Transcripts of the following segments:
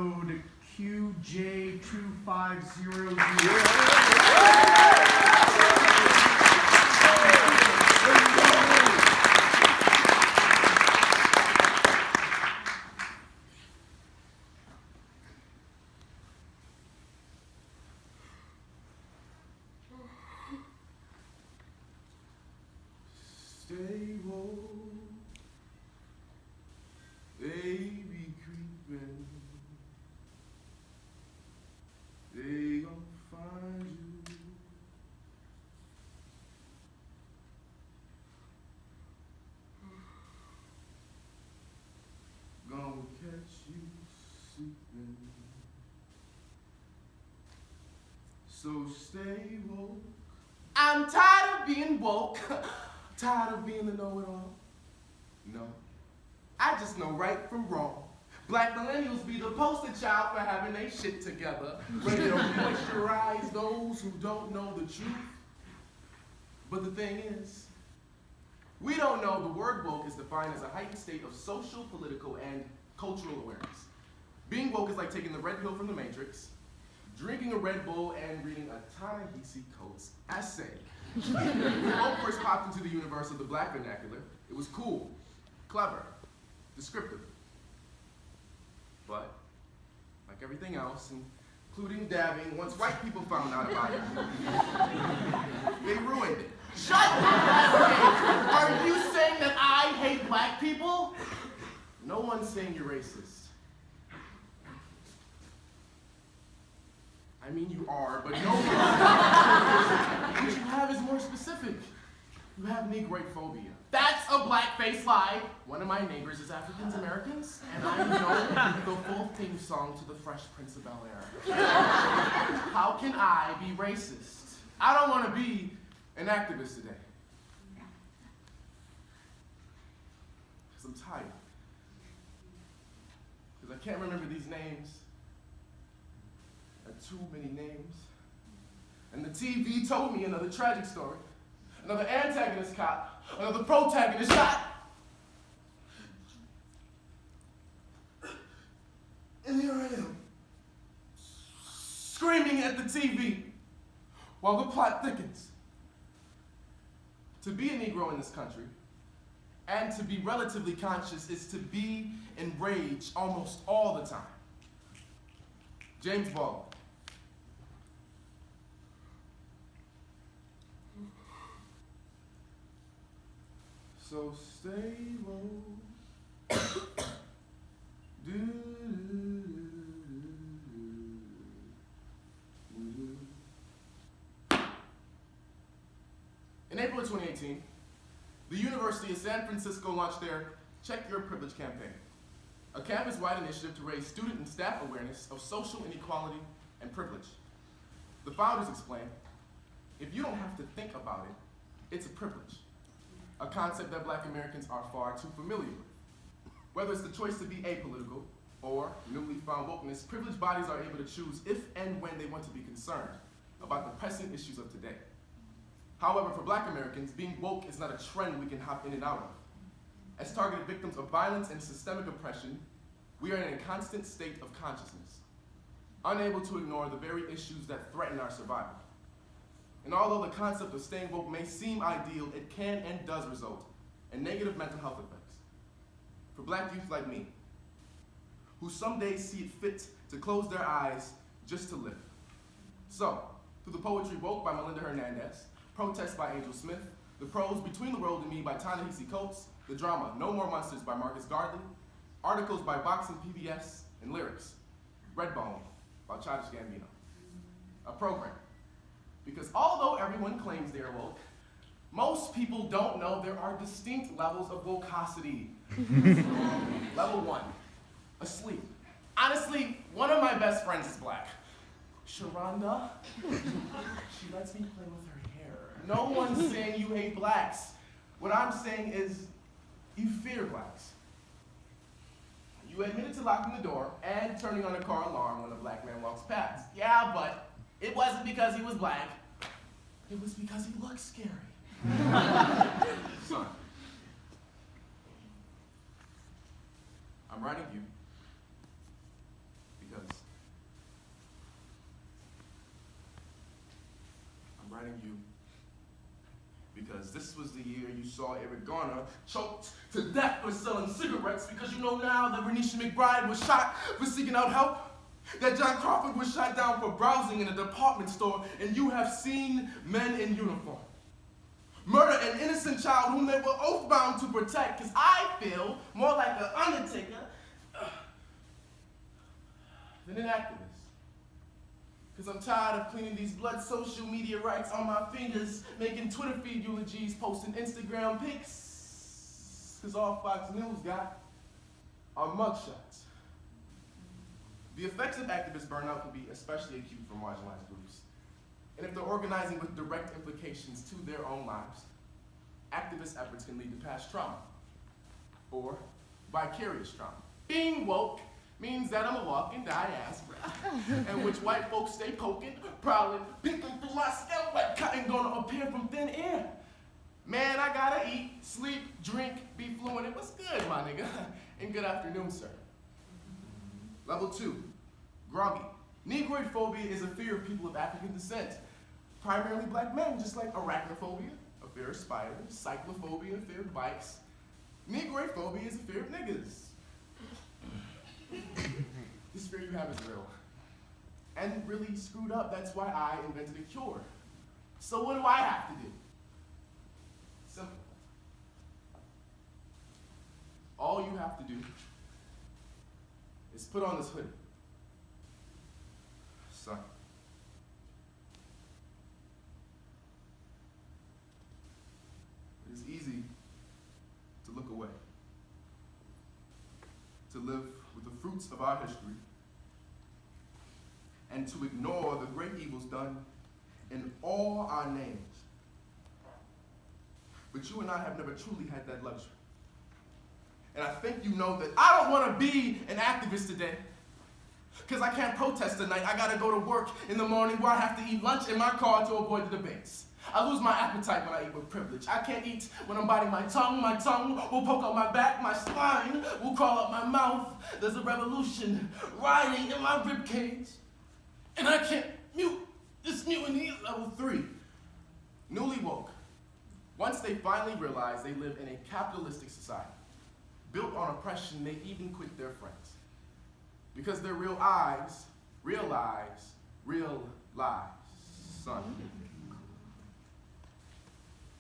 code QJ2500. Stay woke, baby creeping. They gon' find you. Gonna catch you sleeping. So stay woke. I'm tired of being woke. Tired of being the know-it-all? No. I just know right from wrong. Black millennials be the poster child for having their shit together, ready to moisturize those who don't know the truth. But the thing is, we don't know the word woke is defined as a heightened state of social, political, and cultural awareness. Being woke is like taking the red pill from the Matrix, drinking a Red Bull, and reading a Ta-Nehisi Coates essay. When woke first popped into the universe of the black vernacular, it was cool, clever, descriptive. But, like everything else, including dabbing, once white people found out about it, they ruined it. Shut up! Are you saying that I hate black people? No one's saying you're racist. I mean, you are, but no one. What you have is more specific. You have Negroid-phobia. That's a blackface lie. One of my neighbors is African Americans, and I know the full theme song to The Fresh Prince of Bel-Air. How can I be racist? I don't want to be an activist today. Because I'm tired. Because I can't remember these names. Too many names. And the TV told me another tragic story. Another antagonist cop, another protagonist shot. And here I am, screaming at the TV while the plot thickens. To be a Negro in this country, and to be relatively conscious, is to be enraged almost all the time. James Baldwin. So stay woke. In April of 2018, the University of San Francisco launched their Check Your Privilege campaign, a campus-wide initiative to raise student and staff awareness of social inequality and privilege. The founders explained, if you don't have to think about it, it's a privilege. A concept that black Americans are far too familiar with. Whether it's the choice to be apolitical or newly found wokeness, privileged bodies are able to choose if and when they want to be concerned about the pressing issues of today. However, for black Americans, being woke is not a trend we can hop in and out of. As targeted victims of violence and systemic oppression, we are in a constant state of consciousness, unable to ignore the very issues that threaten our survival. And although the concept of staying woke may seem ideal, it can and does result in negative mental health effects. For black youth like me, who some days see it fit to close their eyes just to live. So, through the poetry Woke by Melinda Hernandez, Protest by Angel Smith, the prose Between the Road and Me by Ta-Nehisi Coates, the drama No More Monsters by Marcus Gardley, articles by Vox and PBS, and lyrics, Redbone by Childish Gambino. A program. Because although everyone claims they're woke, most people don't know there are distinct levels of wokosity. Level 1, asleep. Honestly, one of my best friends is black. Sharonda, she lets me play with her hair. No one's saying you hate blacks. What I'm saying is you fear blacks. You admitted to locking the door and turning on a car alarm when a black man walks past. Yeah, but it wasn't because he was black. It was because he looked scary. Son, I'm writing you because writing you because this was the year you saw Eric Garner choked to death for selling cigarettes, because you know now that Renisha McBride was shot for seeking out help, that John Crawford was shot down for browsing in a department store, and you have seen men in uniform murder an innocent child whom they were oath-bound to protect, because I feel more like an undertaker than an activist. Because I'm tired of cleaning these blood social media rights on my fingers, making Twitter feed eulogies, posting Instagram pics, because all Fox News got are mugshots. The effects of activist burnout can be especially acute for marginalized groups. And if they're organizing with direct implications to their own lives, activist efforts can lead to past trauma or vicarious trauma. Being woke means that I'm a walking diaspora, in which white folks stay poking, prowling, picking through my skin like cotton gonna appear from thin air. Man, I gotta eat, sleep, drink, be fluent. And what's good, my nigga? And good afternoon, sir. Level 2, groggy. Negroid phobia is a fear of people of African descent, primarily black men, just like arachnophobia, a fear of spiders, cyclophobia, a fear of bikes. Negroid phobia is a fear of niggas. This fear you have is real. And really screwed up. That's why I invented a cure. So what do I have to do? Simple. All you have to do is put on this hoodie. Son. It is easy to look away, to live with the fruits of our history, and to ignore the great evils done in all our names. But you and I have never truly had that luxury. And I think you know that I don't want to be an activist today, because I can't protest tonight. I gotta go to work in the morning where I have to eat lunch in my car to avoid the debates. I lose my appetite when I eat with privilege. I can't eat when I'm biting my tongue. My tongue will poke out my back. My spine will crawl up my mouth. There's a revolution riding in my ribcage. And I can't mute this mutiny at level 3. Newly woke. Once they finally realize they live in a capitalistic society, built on oppression, they even quit their friends. Because their real eyes realize real lies, son.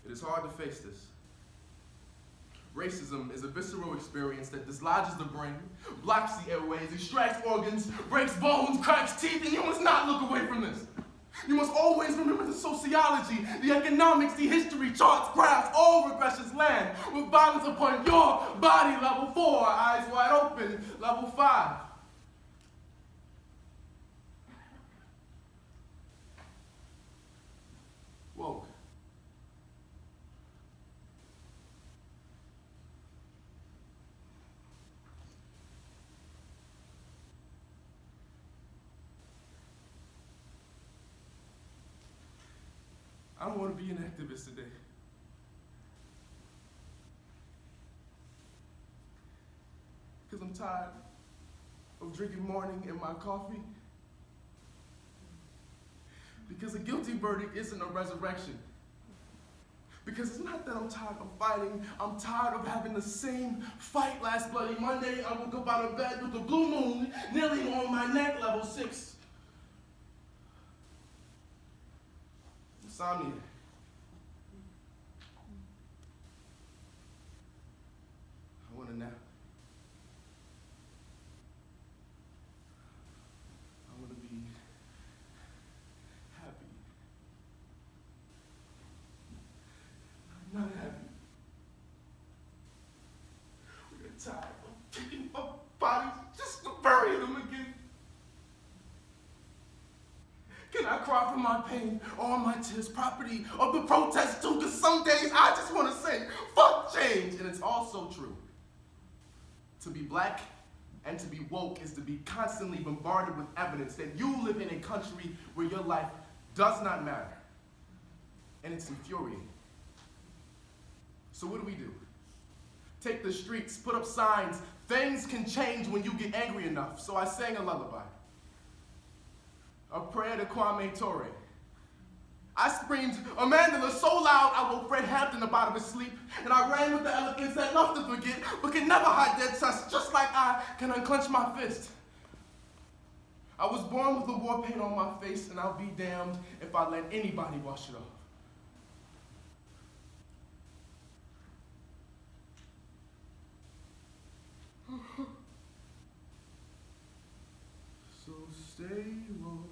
It is hard to face this. Racism is a visceral experience that dislodges the brain, blocks the airways, extracts organs, breaks bones, cracks teeth, and you must not look away from this. You must always remember the sociology, the economics, the history, charts, graphs, all regressions land with violence upon your body. Level 4, eyes wide open. Level 5. Woke. I don't want to be an activist today. Because I'm tired of drinking morning in my coffee. Because a guilty verdict isn't a resurrection. Because it's not that I'm tired of fighting, I'm tired of having the same fight last Bloody Monday. I woke up out of bed with the blue moon nearly on my neck, level 6. Insomnia. I want to nap. I want to be happy. I'm not happy. We got tired of picking up bodies just to bury them again. Can I cry for my pain, all my tears, property of the protest too? Because some days I just want to say, fuck change. And it's also true. To be black and to be woke is to be constantly bombarded with evidence that you live in a country where your life does not matter. And it's infuriating. So what do? Take the streets, put up signs. Things can change when you get angry enough. So I sang a lullaby. A prayer to Kwame Ture. I screamed, Amandla, so loud I woke Fred Hampton up out of his sleep, and I ran with the elephants that love to forget, but can never hide dead sus, just like I can unclench my fist. I was born with the war paint on my face, and I'll be damned if I let anybody wash it off. So stay woke,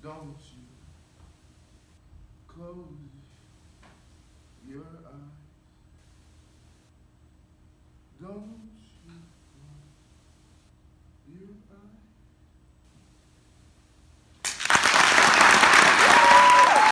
don't you close your